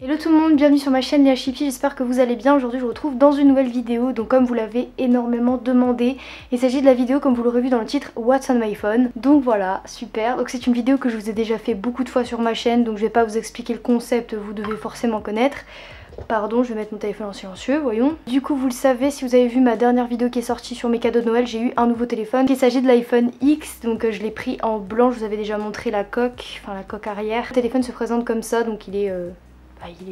Hello tout le monde, bienvenue sur ma chaîne Léa Chippy, j'espère que vous allez bien. Aujourd'hui je vous retrouve dans une nouvelle vidéo, donc comme vous l'avez énormément demandé, il s'agit de la vidéo comme vous l'aurez vu dans le titre What's on my phone. Donc voilà, super, donc c'est une vidéo que je vous ai déjà fait beaucoup de fois sur ma chaîne, donc je vais pas vous expliquer le concept, vous devez forcément connaître. Pardon, je vais mettre mon téléphone en silencieux, voyons. Du coup, vous le savez, si vous avez vu ma dernière vidéo qui est sortie sur mes cadeaux de Noël, j'ai eu un nouveau téléphone. Il s'agit de l'iPhone X, donc je l'ai pris en blanc, je vous avais déjà montré la coque, enfin la coque arrière. Le téléphone se présente comme ça, donc il est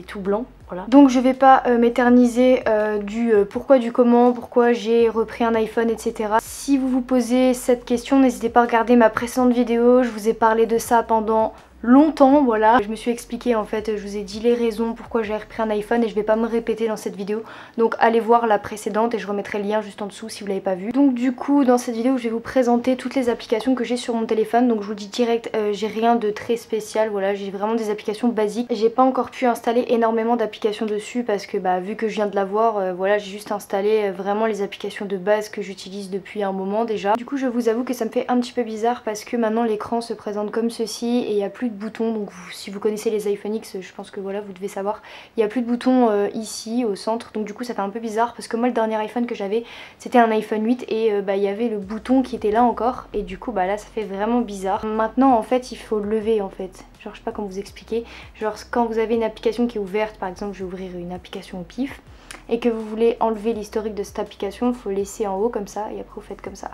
tout blanc, voilà. Donc je vais pas m'éterniser du pourquoi, du comment, pourquoi j'ai repris un iPhone, etc. Si vous vous posez cette question, n'hésitez pas à regarder ma précédente vidéo, je vous ai parlé de ça pendant longtemps, voilà. Je me suis expliqué en fait, je vous ai dit les raisons pourquoi j'ai repris un iPhone et je vais pas me répéter dans cette vidéo. Donc allez voir la précédente et je remettrai le lien juste en dessous si vous l'avez pas vu. Donc du coup dans cette vidéo je vais vous présenter toutes les applications que j'ai sur mon téléphone. Donc je vous dis direct, j'ai rien de très spécial, voilà, j'ai vraiment des applications basiques. J'ai pas encore pu installer énormément d'applications dessus parce que vu que je viens de l'avoir, voilà, j'ai juste installé vraiment les applications de base que j'utilise depuis un moment déjà. Du coup je vous avoue que ça me fait un petit peu bizarre parce que maintenant l'écran se présente comme ceci et il n'y a plus de boutons. Donc si vous connaissez les iPhone X, je pense que voilà, vous devez savoir, il n'y a plus de boutons ici au centre, donc du coup ça fait un peu bizarre parce que moi le dernier iPhone que j'avais c'était un iPhone 8 et il y avait le bouton qui était là encore et du coup là ça fait vraiment bizarre. Maintenant en fait il faut le lever en fait, genre je sais pas comment vous expliquer, genre quand vous avez une application qui est ouverte, par exemple je vais ouvrir une application au pif et que vous voulez enlever l'historique de cette application, il faut laisser en haut comme ça et après vous faites comme ça.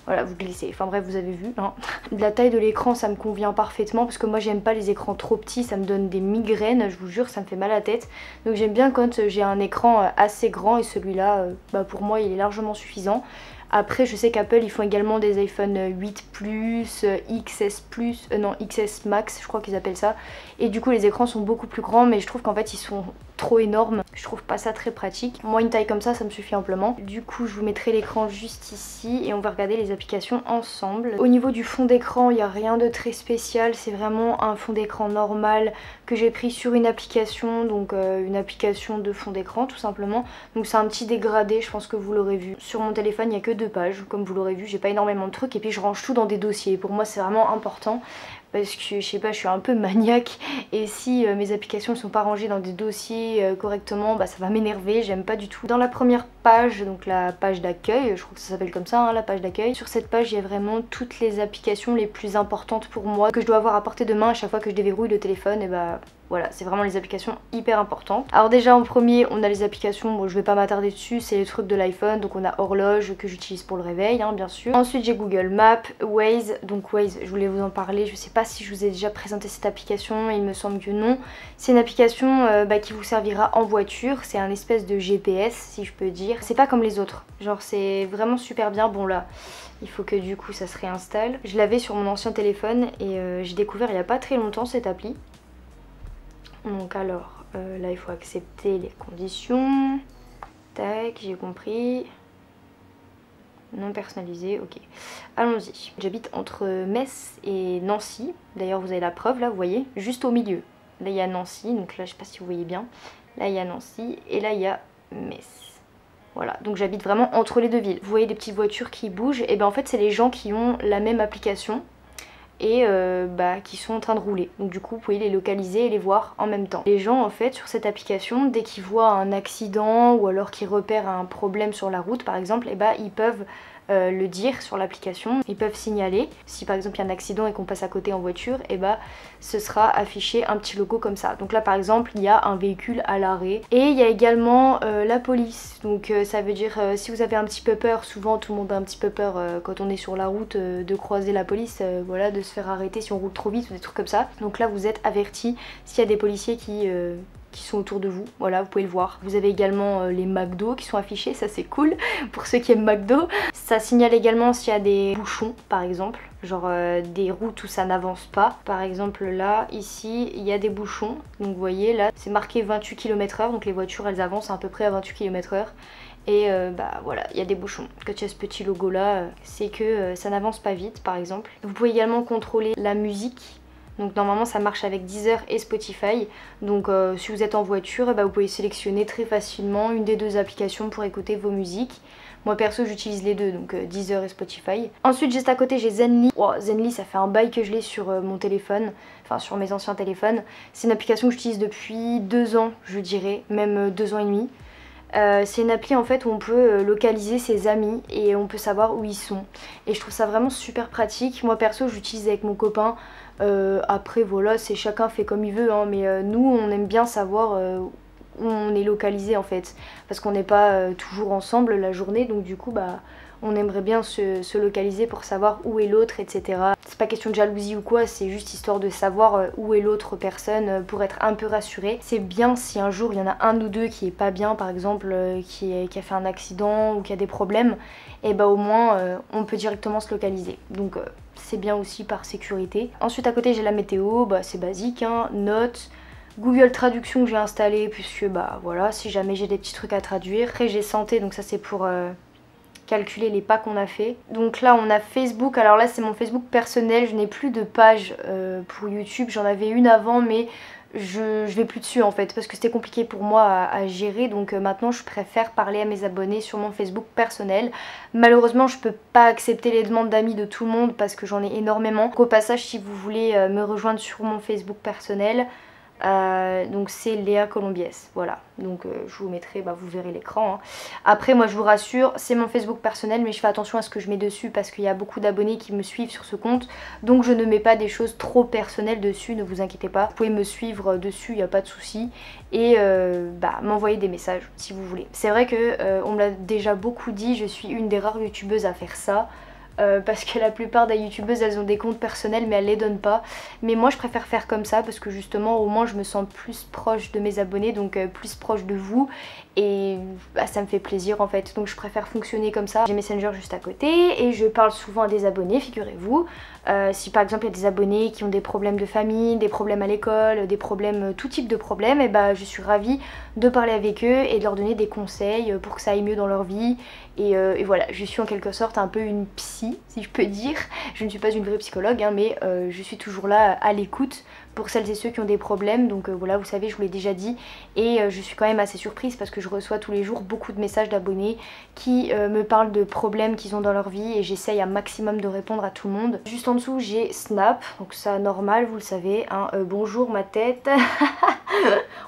Voilà, vous glissez, enfin bref, vous avez vu, hein. De la taille de l'écran, ça me convient parfaitement parce que moi j'aime pas les écrans trop petits, ça me donne des migraines, je vous jure, ça me fait mal à la tête. Donc j'aime bien quand j'ai un écran assez grand et celui-là, pour moi, il est largement suffisant. Après, je sais qu'Apple, ils font également des iPhone 8 Plus, XS Plus, non, XS Max, je crois qu'ils appellent ça. Et du coup, les écrans sont beaucoup plus grands, mais je trouve qu'en fait, ils sont trop énormes. Je trouve pas ça très pratique. Moi, une taille comme ça me suffit amplement. Du coup, je vous mettrai l'écran juste ici et on va regarder les applications ensemble. Au niveau du fond d'écran, il n'y a rien de très spécial. C'est vraiment un fond d'écran normal que j'ai pris sur une application, donc une application de fond d'écran tout simplement. Donc c'est un petit dégradé, je pense que vous l'aurez vu. Sur mon téléphone, il n'y a que 2 pages, comme vous l'aurez vu, j'ai pas énormément de trucs et puis je range tout dans des dossiers. Pour moi, c'est vraiment important. Parce que je sais pas, je suis un peu maniaque et si mes applications ne sont pas rangées dans des dossiers correctement, ça va m'énerver, j'aime pas du tout. Dans la première page, donc la page d'accueil, je crois que ça s'appelle comme ça, hein, la page d'accueil, sur cette page il y a vraiment toutes les applications les plus importantes pour moi que je dois avoir à portée de main à chaque fois que je déverrouille le téléphone. Et voilà, c'est vraiment les applications hyper importantes. Alors déjà en premier on a les applications, bon je vais pas m'attarder dessus, c'est les trucs de l'iPhone, donc on a horloge que j'utilise pour le réveil, hein, bien sûr. Ensuite j'ai Google Maps, Waze, donc Waze je voulais vous en parler, je sais pas si je vous ai déjà présenté cette application, il me semble que non. C'est une application qui vous servira en voiture, c'est un espèce de GPS si je peux dire. C'est pas comme les autres, genre c'est vraiment super bien. Bon là, il faut que du coup ça se réinstalle. Je l'avais sur mon ancien téléphone et j'ai découvert il y a pas très longtemps cette appli. Donc alors, là il faut accepter les conditions. Tac, j'ai compris. Non personnalisé, ok. Allons-y. J'habite entre Metz et Nancy. D'ailleurs vous avez la preuve là, vous voyez, juste au milieu. Là il y a Nancy, donc là je sais pas si vous voyez bien. Là il y a Nancy et là il y a Metz. Voilà, donc j'habite vraiment entre les deux villes. Vous voyez des petites voitures qui bougent, et en fait c'est les gens qui ont la même application et qui sont en train de rouler. Donc du coup vous pouvez les localiser et les voir en même temps. Les gens en fait sur cette application, dès qu'ils voient un accident ou alors qu'ils repèrent un problème sur la route par exemple, ils peuvent le dire sur l'application, ils peuvent signaler. Si par exemple il y a un accident et qu'on passe à côté en voiture, ce sera affiché un petit logo comme ça. Donc là par exemple il y a un véhicule à l'arrêt et il y a également la police. Donc ça veut dire si vous avez un petit peu peur, souvent tout le monde a un petit peu peur quand on est sur la route de croiser la police, voilà, de se faire arrêter si on roule trop vite ou des trucs comme ça. Donc là vous êtes averti s'il y a des policiers qui sont autour de vous, voilà, vous pouvez le voir. Vous avez également les McDo qui sont affichés, ça c'est cool pour ceux qui aiment McDo. Ça signale également s'il y a des bouchons par exemple, genre des routes où ça n'avance pas. Par exemple là, ici, il y a des bouchons, donc vous voyez là, c'est marqué 28 km/h, donc les voitures elles avancent à peu près à 28 km/h. Et voilà, il y a des bouchons. Quand il y a ce petit logo là, c'est que ça n'avance pas vite par exemple. Vous pouvez également contrôler la musique. Donc normalement ça marche avec Deezer et Spotify. Donc si vous êtes en voiture, vous pouvez sélectionner très facilement une des deux applications pour écouter vos musiques. Moi perso j'utilise les deux, donc Deezer et Spotify. Ensuite juste à côté j'ai Zenly. Oh, Zenly ça fait un bail que je l'ai sur mon téléphone, enfin sur mes anciens téléphones. C'est une application que j'utilise depuis 2 ans je dirais, même 2 ans et demi. C'est une appli en fait où on peut localiser ses amis et on peut savoir où ils sont. Et je trouve ça vraiment super pratique. Moi perso j'utilise avec mon copain. Après voilà, c'est chacun fait comme il veut hein, mais nous on aime bien savoir où on est localisé en fait. Parce qu'on n'est pas toujours ensemble la journée, donc du coup bah on aimerait bien se localiser pour savoir où est l'autre, etc. C'est pas question de jalousie ou quoi, c'est juste histoire de savoir où est l'autre personne pour être un peu rassuré. C'est bien si un jour il y en a un ou deux qui est pas bien, par exemple, qui a fait un accident ou qui a des problèmes, et bah au moins on peut directement se localiser. Donc c'est bien aussi par sécurité. Ensuite à côté j'ai la météo, bah c'est basique, hein, notes. Google Traduction que j'ai installé puisque bah voilà, si jamais j'ai des petits trucs à traduire. Après j'ai santé, donc ça c'est pour calculer les pas qu'on a fait. Donc là on a Facebook, alors là c'est mon Facebook personnel, je n'ai plus de page pour YouTube, j'en avais une avant mais je vais plus dessus en fait parce que c'était compliqué pour moi à gérer, donc maintenant je préfère parler à mes abonnés sur mon Facebook personnel. Malheureusement je peux pas accepter les demandes d'amis de tout le monde parce que j'en ai énormément. Donc, au passage si vous voulez me rejoindre sur mon Facebook personnel, donc c'est Léa Colombiès, voilà, donc je vous mettrai, bah, vous verrez l'écran hein. Après moi je vous rassure, c'est mon Facebook personnel mais je fais attention à ce que je mets dessus parce qu'il y a beaucoup d'abonnés qui me suivent sur ce compte, donc je ne mets pas des choses trop personnelles dessus, ne vous inquiétez pas, vous pouvez me suivre dessus, il n'y a pas de souci, et bah, m'envoyer des messages si vous voulez. C'est vrai que on me l'a déjà beaucoup dit, je suis une des rares youtubeuses à faire ça. Parce que la plupart des youtubeuses elles ont des comptes personnels mais elles les donnent pas, mais moi je préfère faire comme ça parce que justement au moins je me sens plus proche de mes abonnés, donc plus proche de vous, et bah, ça me fait plaisir en fait, donc je préfère fonctionner comme ça. J'ai Messenger juste à côté et je parle souvent à des abonnés, figurez-vous. Si par exemple il y a des abonnés qui ont des problèmes de famille, des problèmes à l'école, des problèmes, tout type de problèmes, et bah je suis ravie de parler avec eux et de leur donner des conseils pour que ça aille mieux dans leur vie. Et voilà, je suis en quelque sorte un peu une psy, si je peux dire. Je ne suis pas une vraie psychologue hein, mais je suis toujours là à l'écoute pour celles et ceux qui ont des problèmes, donc voilà, vous savez, je vous l'ai déjà dit, et je suis quand même assez surprise parce que je reçois tous les jours beaucoup de messages d'abonnés qui me parlent de problèmes qu'ils ont dans leur vie et j'essaye un maximum de répondre à tout le monde. Juste en dessous j'ai Snap, donc ça normal, vous le savez hein. Bonjour ma tête.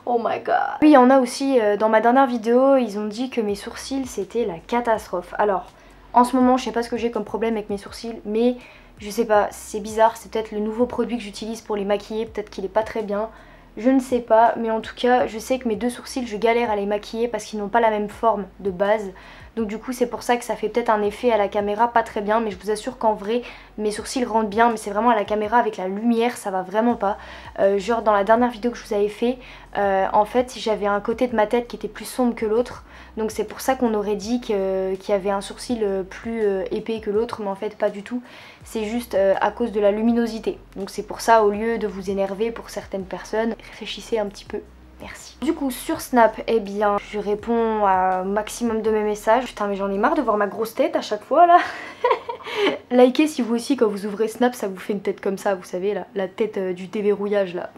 Oh my god. Oui, il y en a aussi dans ma dernière vidéo, ils ont dit que mes sourcils c'était la catastrophe. Alors en ce moment je sais pas ce que j'ai comme problème avec mes sourcils, mais je sais pas, c'est bizarre, c'est peut-être le nouveau produit que j'utilise pour les maquiller, peut-être qu'il est pas très bien, je ne sais pas, mais en tout cas je sais que mes deux sourcils je galère à les maquiller parce qu'ils n'ont pas la même forme de base. Donc du coup c'est pour ça que ça fait peut-être un effet à la caméra pas très bien, mais je vous assure qu'en vrai mes sourcils rendent bien, mais c'est vraiment à la caméra avec la lumière ça va vraiment pas. Genre dans la dernière vidéo que je vous avais fait, en fait j'avais un côté de ma tête qui était plus sombre que l'autre, donc c'est pour ça qu'on aurait dit qu'il y avait un sourcil plus épais que l'autre, mais en fait pas du tout, c'est juste à cause de la luminosité. Donc c'est pour ça, au lieu de vous énerver pour certaines personnes, réfléchissez un petit peu. Merci. Du coup sur Snap, eh bien je réponds à un maximum de mes messages. Putain mais j'en ai marre de voir ma grosse tête à chaque fois là. Likez si vous aussi quand vous ouvrez Snap ça vous fait une tête comme ça, vous savez là, la tête du déverrouillage là.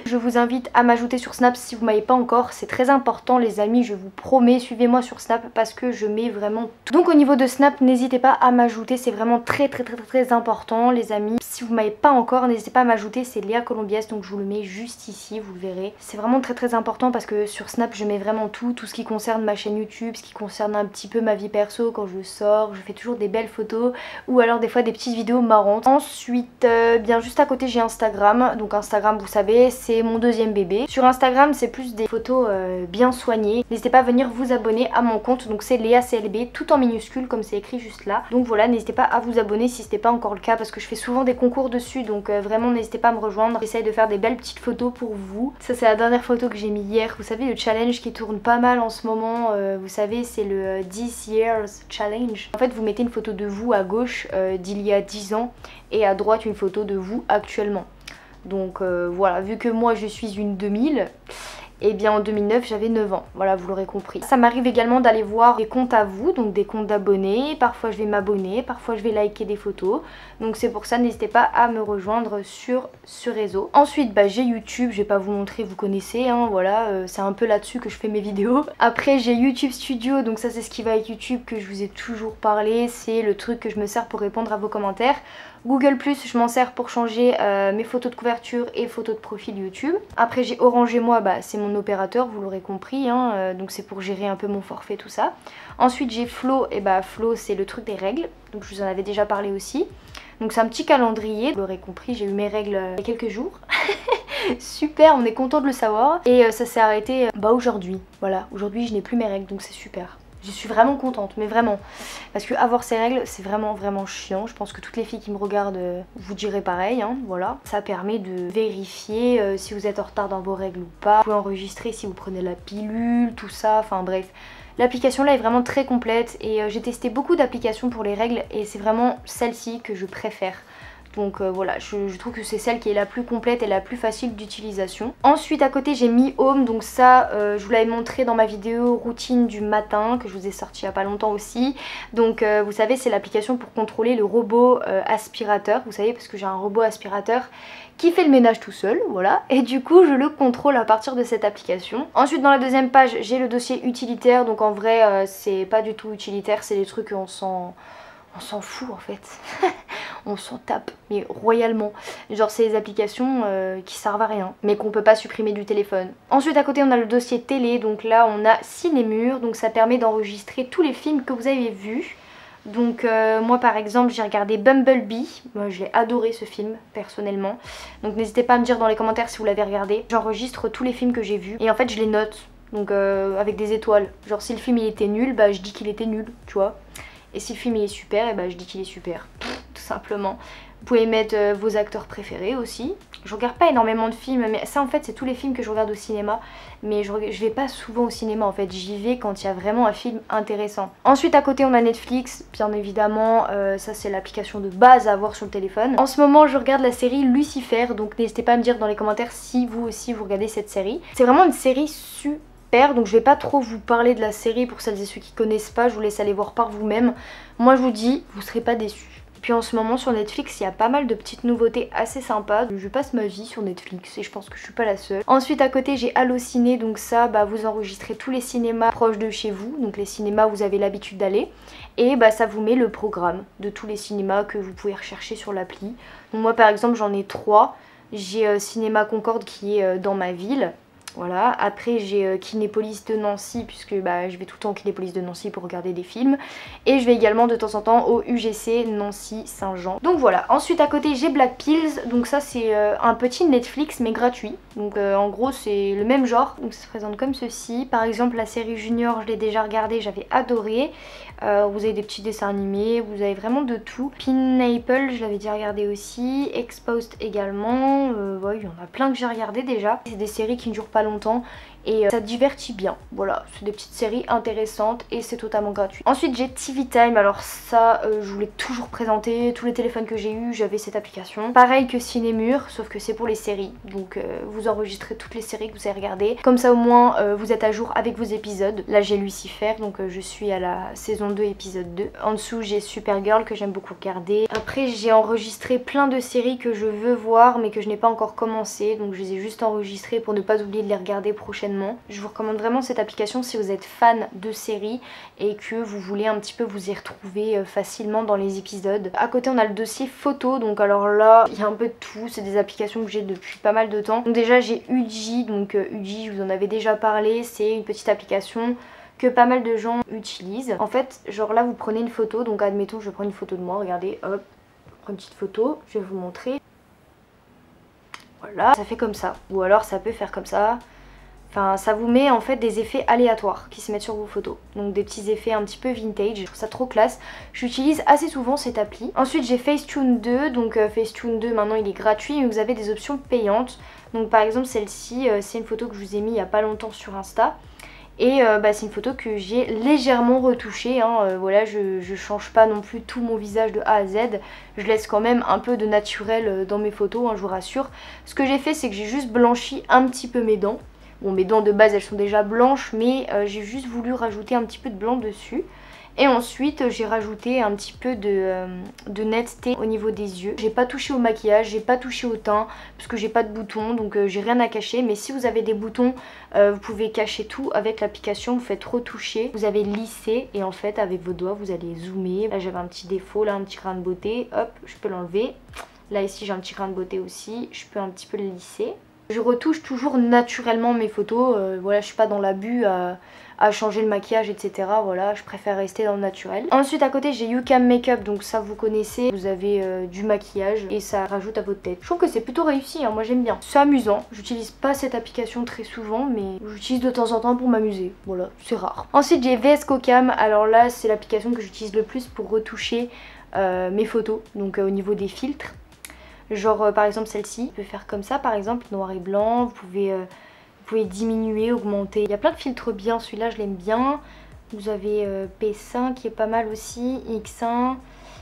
Je vous invite à m'ajouter sur Snap si vous m'avez pas encore, c'est très important les amis, je vous promets, suivez-moi sur Snap parce que je mets vraiment tout. Donc au niveau de Snap, n'hésitez pas à m'ajouter, c'est vraiment très important les amis. Si vous m'avez pas encore, n'hésitez pas à m'ajouter, c'est Léa Colombiès, donc je vous le mets juste ici, vous le verrez. C'est vraiment très important parce que sur Snap je mets vraiment tout ce qui concerne ma chaîne YouTube, ce qui concerne un petit peu ma vie perso quand je sors, je fais toujours des belles photos ou alors des fois des petites vidéos marrantes. Ensuite, bien juste à côté j'ai Instagram, donc Instagram vous savez c'est mon deuxième bébé. Sur Instagram c'est plus des photos bien soignées. N'hésitez pas à venir vous abonner à mon compte, donc c'est Léa CLB tout en minuscule comme c'est écrit juste là. Donc voilà, n'hésitez pas à vous abonner si ce n'est pas encore le cas parce que je fais souvent des concours dessus, donc vraiment n'hésitez pas à me rejoindre. J'essaye de faire des belles petites photos pour vous. Ça c'est la dernière photo que j'ai mis hier, vous savez le challenge qui tourne pas mal en ce moment, vous savez c'est le 10 years challenge. En fait vous mettez une photo de vous à gauche d'il y a 10 ans et à droite une photo de vous actuellement. Donc voilà, vu que moi je suis une 2000, Et bien en 2009 j'avais 9 ans, voilà vous l'aurez compris. Ça m'arrive également d'aller voir des comptes à vous, donc des comptes d'abonnés, parfois je vais m'abonner, parfois je vais liker des photos. Donc c'est pour ça, n'hésitez pas à me rejoindre sur ce réseau. Ensuite j'ai YouTube, je vais pas vous montrer, vous connaissez, hein, voilà, c'est un peu là-dessus que je fais mes vidéos. Après j'ai YouTube Studio, donc ça c'est ce qui va avec YouTube que je vous ai toujours parlé, c'est le truc que je me sers pour répondre à vos commentaires. Google+, je m'en sers pour changer mes photos de couverture et photos de profil YouTube. Après j'ai Orange et moi, c'est mon opérateur, vous l'aurez compris, hein, donc c'est pour gérer un peu mon forfait, tout ça. Ensuite j'ai Flow, et Flow c'est le truc des règles, donc je vous en avais déjà parlé aussi. Donc c'est un petit calendrier, vous l'aurez compris, j'ai eu mes règles il y a quelques jours. Super, on est content de le savoir. Et ça s'est arrêté aujourd'hui, voilà, aujourd'hui je n'ai plus mes règles, donc c'est super. Je suis vraiment contente, mais vraiment. Parce que avoir ces règles, c'est vraiment chiant. Je pense que toutes les filles qui me regardent vous diraient pareil, hein, voilà. Ça permet de vérifier si vous êtes en retard dans vos règles ou pas. Vous pouvez enregistrer si vous prenez la pilule, tout ça, enfin bref. L'application là est vraiment très complète et j'ai testé beaucoup d'applications pour les règles et c'est vraiment celle-ci que je préfère. Donc voilà, je trouve que c'est celle qui est la plus complète et la plus facile d'utilisation. Ensuite à côté j'ai Mi Home, donc ça je vous l'avais montré dans ma vidéo routine du matin que je vous ai sorti il n'y a pas longtemps aussi. Donc vous savez, c'est l'application pour contrôler le robot aspirateur, vous savez, parce que j'ai un robot aspirateur qui fait le ménage tout seul, voilà, et du coup je le contrôle à partir de cette application. Ensuite dans la deuxième page j'ai le dossier utilitaire, donc en vrai c'est pas du tout utilitaire, c'est des trucs qu'on s'en fout en fait. On s'en tape, mais royalement. Genre c'est des applications qui servent à rien, mais qu'on peut pas supprimer du téléphone. Ensuite à côté on a le dossier télé, donc là on a Cinémur, donc ça permet d'enregistrer tous les films que vous avez vus. Donc moi par exemple j'ai regardé Bumblebee, moi j'ai adoré ce film personnellement. Donc n'hésitez pas à me dire dans les commentaires si vous l'avez regardé. J'enregistre tous les films que j'ai vus et en fait je les note, donc avec des étoiles. Genre si le film il était nul, je dis qu'il était nul, tu vois. Et si le film il est super, et je dis qu'il est super, tout simplement. Vous pouvez mettre vos acteurs préférés aussi. Je regarde pas énormément de films, mais ça en fait c'est tous les films que je regarde au cinéma. Mais je vais pas souvent au cinéma en fait, j'y vais quand il y a vraiment un film intéressant. Ensuite à côté on a Netflix, bien évidemment, ça c'est l'application de base à avoir sur le téléphone. En ce moment je regarde la série Lucifer, donc n'hésitez pas à me dire dans les commentaires si vous aussi vous regardez cette série. C'est vraiment une série super. Donc je vais pas trop vous parler de la série pour celles et ceux qui connaissent pas, je vous laisse aller voir par vous-même. Moi je vous dis, vous serez pas déçus. Et puis en ce moment sur Netflix il y a pas mal de petites nouveautés assez sympas. Je passe ma vie sur Netflix et je pense que je suis pas la seule. Ensuite à côté j'ai Allociné, donc ça vous enregistrez tous les cinémas proches de chez vous, donc les cinémas où vous avez l'habitude d'aller. Et ça vous met le programme de tous les cinémas que vous pouvez rechercher sur l'appli. Donc moi par exemple j'en ai 3. J'ai Cinéma Concorde qui est dans ma ville. Voilà, après j'ai Kinépolis de Nancy puisque je vais tout le temps au Kinépolis de Nancy pour regarder des films. Et je vais également de temps en temps au UGC Nancy Saint-Jean. Donc voilà, ensuite à côté j'ai Black Pills, donc ça c'est un petit Netflix mais gratuit. Donc en gros c'est le même genre, donc ça se présente comme ceci. Par exemple la série Junior je l'ai déjà regardée, j'avais adoré. Vous avez des petits dessins animés, vous avez vraiment de tout. Pineapple je l'avais déjà regardé aussi, Exposed également, ouais, il y en a plein que j'ai regardé déjà. C'est des séries qui ne durent pas longtemps et ça divertit bien, voilà, c'est des petites séries intéressantes et c'est totalement gratuit. Ensuite j'ai TV Time, alors ça je vous l'ai toujours présenté, tous les téléphones que j'ai eu j'avais cette application. Pareil que Cinémur, sauf que c'est pour les séries, donc vous enregistrez toutes les séries que vous avez regardées, comme ça au moins vous êtes à jour avec vos épisodes. Là j'ai Lucifer, donc je suis à la saison 2 épisode 2. En dessous j'ai Supergirl que j'aime beaucoup regarder. Après j'ai enregistré plein de séries que je veux voir mais que je n'ai pas encore commencé, donc je les ai juste enregistrées pour ne pas oublier de les regarder prochainement. Je vous recommande vraiment cette application si vous êtes fan de séries et que vous voulez un petit peu vous y retrouver facilement dans les épisodes. À côté on a le dossier photo, donc alors là il y a un peu de tout, c'est des applications que j'ai depuis pas mal de temps. Donc déjà j'ai Uji, donc Uji je vous en avais déjà parlé, c'est une petite application que pas mal de gens utilisent. En fait genre là vous prenez une photo, donc admettons je prends une photo de moi, regardez, hop, je prends une petite photo, je vais vous montrer. Voilà, ça fait comme ça, ou alors ça peut faire comme ça. Enfin ça vous met en fait des effets aléatoires qui se mettent sur vos photos. Donc des petits effets un petit peu vintage, je trouve ça trop classe. J'utilise assez souvent cette appli. Ensuite j'ai Facetune 2, donc Facetune 2 maintenant il est gratuit mais vous avez des options payantes. Donc par exemple celle-ci, c'est une photo que je vous ai mis il n'y a pas longtemps sur Insta. Et c'est une photo que j'ai légèrement retouchée, hein. Voilà, je change pas non plus tout mon visage de A à Z. Je laisse quand même un peu de naturel dans mes photos, hein, je vous rassure. Ce que j'ai fait c'est que j'ai juste blanchi un petit peu mes dents. Bon, mes dents de base elles sont déjà blanches, mais j'ai juste voulu rajouter un petit peu de blanc dessus. Et ensuite j'ai rajouté un petit peu de netteté au niveau des yeux. J'ai pas touché au maquillage, j'ai pas touché au teint parce que j'ai pas de boutons, donc j'ai rien à cacher. Mais si vous avez des boutons, vous pouvez cacher tout avec l'application. Vous faites retoucher, vous avez lissé et en fait avec vos doigts vous allez zoomer. Là j'avais un petit défaut, là un petit grain de beauté, hop je peux l'enlever. Là ici j'ai un petit grain de beauté aussi, je peux un petit peu le lisser. Je retouche toujours naturellement mes photos, voilà je suis pas dans l'abus à changer le maquillage etc. Voilà, je préfère rester dans le naturel. Ensuite à côté j'ai YouCam Makeup, donc ça vous connaissez, vous avez du maquillage et ça rajoute à votre tête. Je trouve que c'est plutôt réussi, hein, moi j'aime bien. C'est amusant, j'utilise pas cette application très souvent mais j'utilise de temps en temps pour m'amuser, voilà, c'est rare. Ensuite j'ai VS Cocam, alors là c'est l'application que j'utilise le plus pour retoucher mes photos, donc au niveau des filtres. Genre par exemple celle-ci, vous pouvez faire comme ça par exemple, noir et blanc, vous pouvez diminuer, augmenter. Il y a plein de filtres bien, celui-là je l'aime bien. Vous avez P5 qui est pas mal aussi, X1.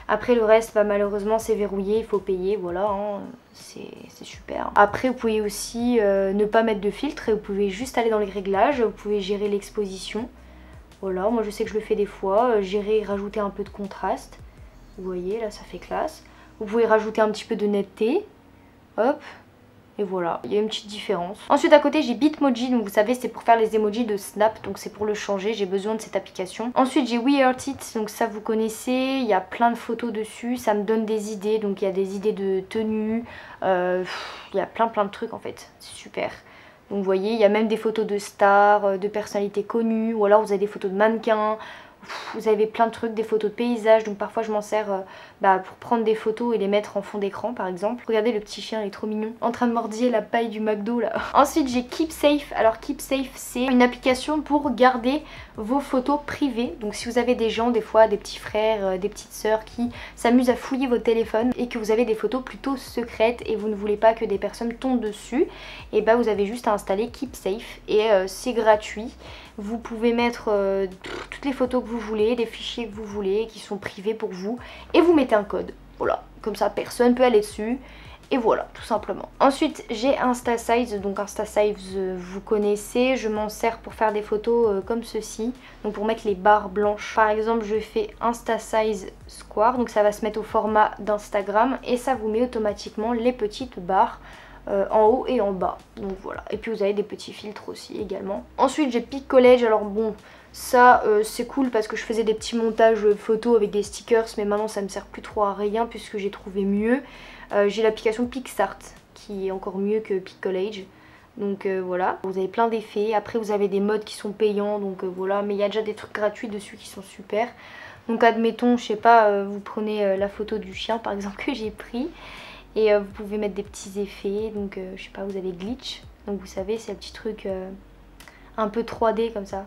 Après le reste, bah, malheureusement c'est verrouillé, il faut payer, voilà, hein, c'est super. Après vous pouvez aussi ne pas mettre de filtre et vous pouvez juste aller dans les réglages, vous pouvez gérer l'exposition. Voilà, moi je sais que je le fais des fois, gérer et rajouter un peu de contraste. Vous voyez, là ça fait classe. Vous pouvez rajouter un petit peu de netteté, hop, et voilà, il y a une petite différence. Ensuite à côté j'ai Bitmoji, donc vous savez c'est pour faire les emojis de Snap, donc c'est pour le changer, j'ai besoin de cette application. Ensuite j'ai WeArtIt, donc ça vous connaissez, il y a plein de photos dessus, ça me donne des idées, donc il y a des idées de tenues, il y a plein de trucs en fait, c'est super. Donc vous voyez, il y a même des photos de stars, de personnalités connues, ou alors vous avez des photos de mannequins. Vous avez plein de trucs, des photos de paysages, donc parfois je m'en sers pour prendre des photos et les mettre en fond d'écran par exemple. Regardez le petit chien, il est trop mignon, en train de mordiller la paille du McDo là. Ensuite j'ai KeepSafe, alors KeepSafe c'est une application pour garder vos photos privées. Donc si vous avez des gens, des fois des petits frères, des petites sœurs qui s'amusent à fouiller votre téléphone et que vous avez des photos plutôt secrètes et vous ne voulez pas que des personnes tombent dessus, et bah vous avez juste à installer KeepSafe et c'est gratuit. Vous pouvez mettre toutes les photos que vous voulez, les fichiers que vous voulez qui sont privés pour vous et vous mettez un code. Voilà, comme ça personne peut aller dessus et voilà, tout simplement. Ensuite j'ai InstaSize, donc InstaSize vous connaissez, je m'en sers pour faire des photos comme ceci, donc pour mettre les barres blanches. Par exemple je fais InstaSize Square, donc ça va se mettre au format d'Instagram et ça vous met automatiquement les petites barres en haut et en bas, donc voilà. Et puis vous avez des petits filtres aussi également. Ensuite j'ai Piccollage, alors bon ça c'est cool parce que je faisais des petits montages photos avec des stickers, mais maintenant ça me sert plus trop à rien puisque j'ai trouvé mieux. J'ai l'application PicsArt qui est encore mieux que Piccollage, donc voilà. Vous avez plein d'effets, après vous avez des modes qui sont payants, donc voilà, mais il y a déjà des trucs gratuits dessus qui sont super. Donc admettons, je sais pas, vous prenez la photo du chien par exemple que j'ai pris et vous pouvez mettre des petits effets, donc je sais pas, vous avez glitch, donc vous savez c'est un petit truc un peu 3D comme ça.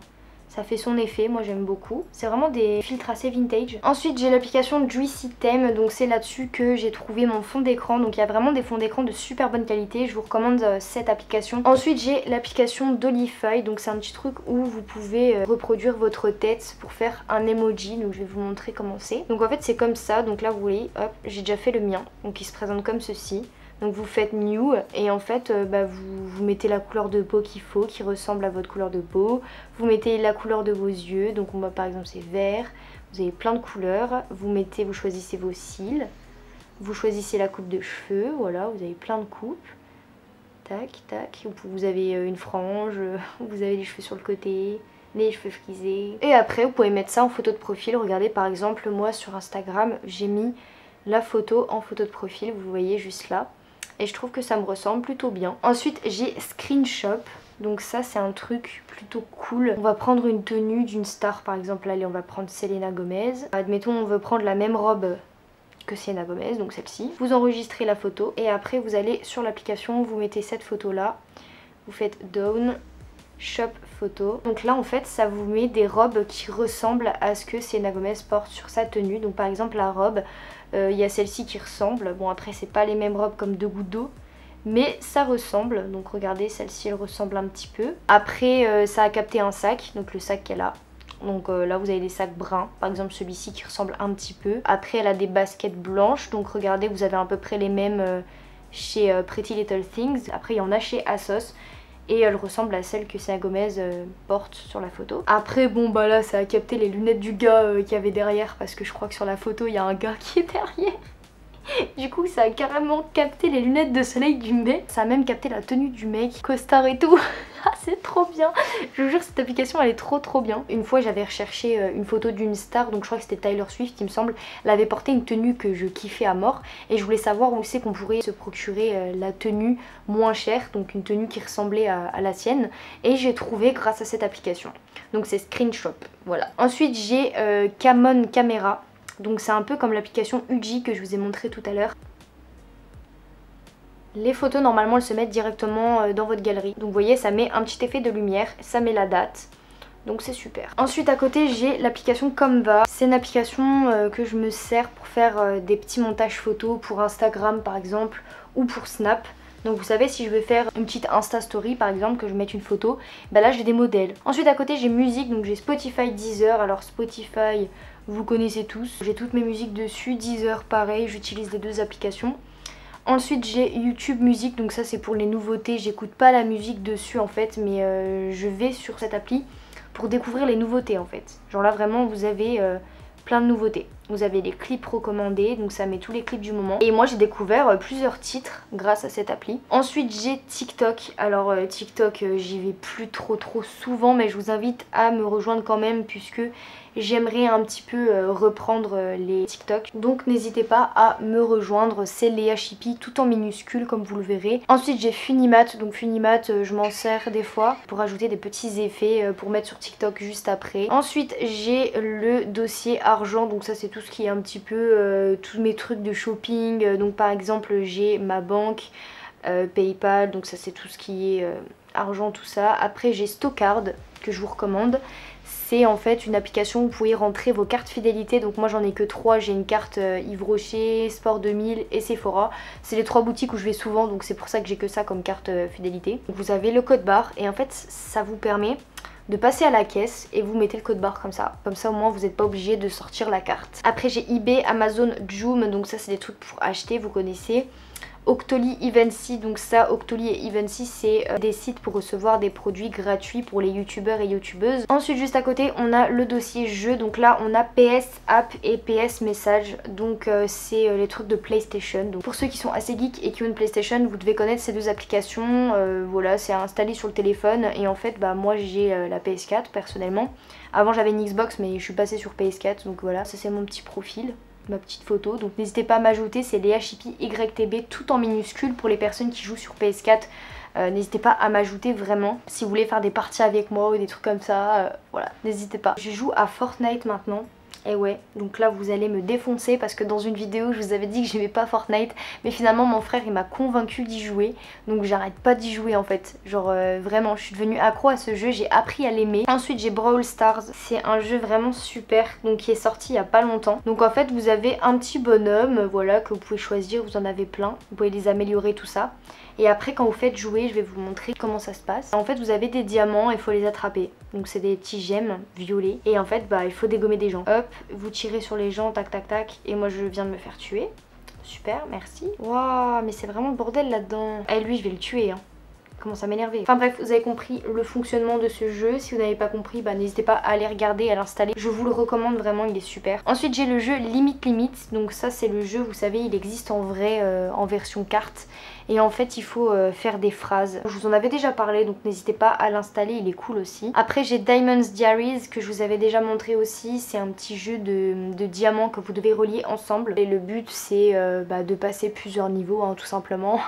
Ça fait son effet, moi j'aime beaucoup. C'est vraiment des filtres assez vintage. Ensuite j'ai l'application Juicy Theme, donc c'est là-dessus que j'ai trouvé mon fond d'écran. Donc il y a vraiment des fonds d'écran de super bonne qualité, je vous recommande cette application. Ensuite j'ai l'application Dollify, donc c'est un petit truc où vous pouvez reproduire votre tête pour faire un emoji. Donc je vais vous montrer comment c'est. Donc en fait c'est comme ça, donc là vous voyez, hop, j'ai déjà fait le mien. Donc il se présente comme ceci. Donc vous faites New et en fait vous mettez la couleur de peau qu'il faut, qui ressemble à votre couleur de peau. Vous mettez la couleur de vos yeux, donc moi par exemple c'est vert. Vous avez plein de couleurs. Vous choisissez vos cils. Vous choisissez la coupe de cheveux, voilà, vous avez plein de coupes. Tac, tac. Vous avez une frange, vous avez les cheveux sur le côté, les cheveux frisés. Et après vous pouvez mettre ça en photo de profil. Regardez par exemple moi sur Instagram j'ai mis la photo en photo de profil, vous voyez juste là. Et je trouve que ça me ressemble plutôt bien. Ensuite j'ai Screenshop. Donc ça c'est un truc plutôt cool. On va prendre une tenue d'une star par exemple. Allez, on va prendre Selena Gomez. Admettons on veut prendre la même robe que Selena Gomez, donc celle-ci. Vous enregistrez la photo et après vous allez sur l'application, vous mettez cette photo là. Vous faites Down, Shop Photo. Donc là en fait ça vous met des robes qui ressemblent à ce que Selena Gomez porte sur sa tenue. Donc par exemple la robe, il y a celle-ci qui ressemble. Bon après c'est pas les mêmes robes comme deux gouttes d'eau, mais ça ressemble. Donc regardez, celle-ci elle ressemble un petit peu. Après ça a capté un sac, donc le sac qu'elle a. Donc là vous avez des sacs bruns, par exemple celui-ci qui ressemble un petit peu. Après elle a des baskets blanches, donc regardez vous avez à peu près les mêmes chez Pretty Little Things. Après il y en a chez ASOS. et elle ressemble à celle que Selena Gomez porte sur la photo. Après bon bah là ça a capté les lunettes du gars qu'il y avait derrière parce que je crois que sur la photo il y a un gars qui est derrière. Du coup ça a carrément capté les lunettes de soleil du mec. Ça a même capté la tenue du mec, costard et tout. Ah c'est trop bien. Je vous jure cette application elle est trop bien. Une fois j'avais recherché une photo d'une star, donc je crois que c'était Taylor Swift il me semble. Elle avait porté une tenue que je kiffais à mort et je voulais savoir où c'est qu'on pourrait se procurer la tenue moins chère, donc une tenue qui ressemblait à la sienne, et j'ai trouvé grâce à cette application. Donc c'est Screenshop, voilà. Ensuite j'ai Camon Camera. Donc c'est un peu comme l'application Uji que je vous ai montré tout à l'heure. Les photos normalement elles se mettent directement dans votre galerie. Donc vous voyez ça met un petit effet de lumière, ça met la date. Donc c'est super. Ensuite à côté j'ai l'application Canva. C'est une application que je me sers pour faire des petits montages photos pour Instagram par exemple ou pour Snap. Donc vous savez si je veux faire une petite Insta Story par exemple, que je mette une photo, bah là j'ai des modèles. Ensuite à côté j'ai musique, donc j'ai Spotify, Deezer. Alors Spotify vous connaissez tous, j'ai toutes mes musiques dessus. Deezer pareil, j'utilise les deux applications. Ensuite j'ai YouTube Musique, donc ça c'est pour les nouveautés. J'écoute pas la musique dessus en fait, mais je vais sur cette appli pour découvrir les nouveautés en fait. Genre là vraiment vous avez plein de nouveautés. Vous avez les clips recommandés, donc ça met tous les clips du moment. Et moi j'ai découvert plusieurs titres grâce à cette appli. Ensuite j'ai TikTok. Alors TikTok j'y vais plus trop souvent, mais je vous invite à me rejoindre quand même puisque j'aimerais un petit peu reprendre les TikTok. Donc n'hésitez pas à me rejoindre, c'est Léa Chippy tout en minuscule comme vous le verrez. Ensuite j'ai Funimat, donc Funimat je m'en sers des fois pour ajouter des petits effets pour mettre sur TikTok juste après. Ensuite j'ai le dossier argent, donc ça c'est tout ce qui est un petit peu tous mes trucs de shopping. Donc par exemple j'ai ma banque, PayPal, donc ça c'est tout ce qui est argent tout ça. Après j'ai Stockard que je vous recommande. C'est en fait une application où vous pouvez rentrer vos cartes fidélité. Donc moi j'en ai que 3, j'ai une carte Yves Rocher, Sport 2000 et Sephora. C'est les 3 boutiques où je vais souvent, donc c'est pour ça que j'ai que ça comme carte fidélité. Donc vous avez le code barre et en fait ça vous permet de passer à la caisse et vous mettez le code barre comme ça au moins vous n'êtes pas obligé de sortir la carte. Après j'ai eBay, Amazon, Joom, donc ça c'est des trucs pour acheter, vous connaissez. Octoly, Evency, donc ça Octoly et Evency c'est des sites pour recevoir des produits gratuits pour les youtubeurs et youtubeuses. Ensuite juste à côté on a le dossier jeux, donc là on a PS App et PS Message, donc c'est les trucs de PlayStation. Donc pour ceux qui sont assez geeks et qui ont une PlayStation vous devez connaître ces deux applications. Voilà, c'est installé sur le téléphone et en fait bah moi j'ai la PS4 personnellement. Avant j'avais une Xbox mais je suis passée sur PS4, donc voilà, ça c'est mon petit profil, ma petite photo. Donc n'hésitez pas à m'ajouter, c'est Léa Chippy YTB tout en minuscule pour les personnes qui jouent sur PS4. N'hésitez pas à m'ajouter vraiment si vous voulez faire des parties avec moi ou des trucs comme ça. Voilà, n'hésitez pas. Je joue à Fortnite maintenant. Et ouais, donc là vous allez me défoncer parce que dans une vidéo je vous avais dit que j'aimais pas Fortnite, mais finalement mon frère il m'a convaincu d'y jouer, donc j'arrête pas d'y jouer en fait. Genre vraiment je suis devenue accro à ce jeu, j'ai appris à l'aimer. Ensuite j'ai Brawl Stars, c'est un jeu vraiment super, donc qui est sorti il y a pas longtemps. Donc en fait vous avez un petit bonhomme, voilà, que vous pouvez choisir, vous en avez plein, vous pouvez les améliorer tout ça. Et après quand vous faites jouer, je vais vous montrer comment ça se passe. En fait vous avez des diamants et il faut les attraper. Donc c'est des petits gemmes violets. Et en fait bah il faut dégommer des gens. Hop, vous tirez sur les gens, tac tac tac. Et moi je viens de me faire tuer. Super, merci. Waouh, mais c'est vraiment le bordel là-dedans. Eh lui je vais le tuer hein. Commence à m'énerver. Enfin bref, vous avez compris le fonctionnement de ce jeu. Si vous n'avez pas compris, bah n'hésitez pas à aller regarder, à l'installer. Je vous le recommande vraiment, il est super. Ensuite j'ai le jeu Limite Limite. Donc ça c'est le jeu, vous savez, il existe en vrai en version carte. Et en fait il faut faire des phrases. Je vous en avais déjà parlé, donc n'hésitez pas à l'installer, il est cool aussi. Après j'ai Diamonds Diaries que je vous avais déjà montré aussi. C'est un petit jeu de diamants que vous devez relier ensemble. Et le but c'est de passer plusieurs niveaux hein, tout simplement.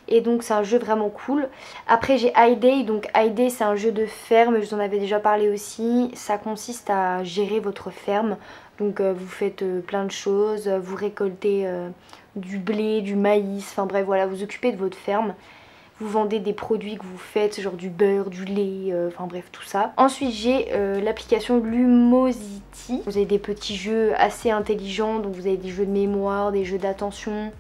Et donc c'est un jeu vraiment cool. Après j'ai Hay Day, donc Hay Day c'est un jeu de ferme, je vous en avais déjà parlé aussi. Ça consiste à gérer votre ferme. Donc vous faites plein de choses, vous récoltez du blé, du maïs, enfin bref voilà, vous occupez de votre ferme. Vous vendez des produits que vous faites, genre du beurre, du lait, enfin bref tout ça. Ensuite j'ai l'application Lumosity. Vous avez des petits jeux assez intelligents, donc vous avez des jeux de mémoire, des jeux d'attention,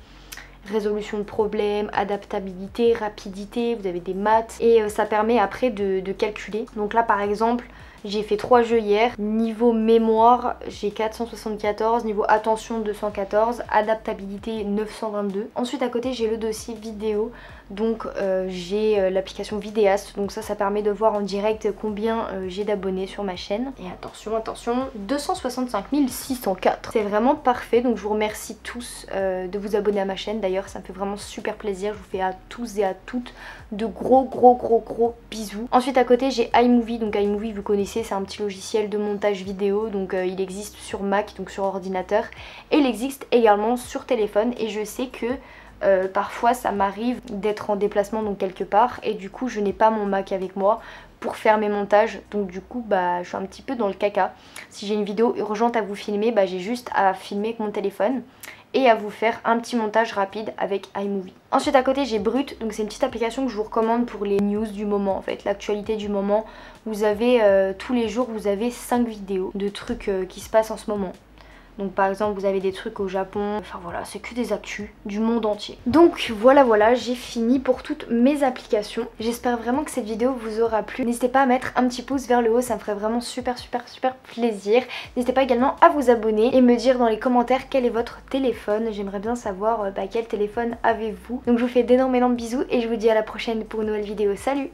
résolution de problèmes, adaptabilité, rapidité, vous avez des maths et ça permet après de calculer. Donc là par exemple J'ai fait 3 jeux hier. Niveau mémoire, j'ai 474, niveau attention 214, adaptabilité 922. Ensuite à côté j'ai le dossier vidéo, donc j'ai l'application Vidéaste, donc ça permet de voir en direct combien j'ai d'abonnés sur ma chaîne. Et attention, 265 604. C'est vraiment parfait, donc je vous remercie tous de vous abonner à ma chaîne. D'ailleurs ça me fait vraiment super plaisir, je vous fais à tous et à toutes de gros bisous. Ensuite à côté j'ai iMovie, donc iMovie vous connaissez, c'est un petit logiciel de montage vidéo, donc il existe sur Mac, donc sur ordinateur, et il existe également sur téléphone. Et je sais que parfois ça m'arrive d'être en déplacement donc quelque part, et du coup je n'ai pas mon Mac avec moi pour faire mes montages, donc du coup bah je suis un petit peu dans le caca. Si j'ai une vidéo urgente à vous filmer, bah j'ai juste à filmer avec mon téléphone et à vous faire un petit montage rapide avec iMovie. Ensuite à côté j'ai Brut, donc c'est une petite application que je vous recommande pour les news du moment en fait, l'actualité du moment. Vous avez tous les jours vous avez 5 vidéos de trucs qui se passent en ce moment. Donc par exemple vous avez des trucs au Japon, enfin voilà, c'est que des actus du monde entier. Donc voilà, j'ai fini pour toutes mes applications. J'espère vraiment que cette vidéo vous aura plu. N'hésitez pas à mettre un petit pouce vers le haut, ça me ferait vraiment super plaisir. N'hésitez pas également à vous abonner et me dire dans les commentaires quel est votre téléphone. J'aimerais bien savoir quel téléphone avez-vous. Donc je vous fais d'énormément de bisous et je vous dis à la prochaine pour une nouvelle vidéo. Salut!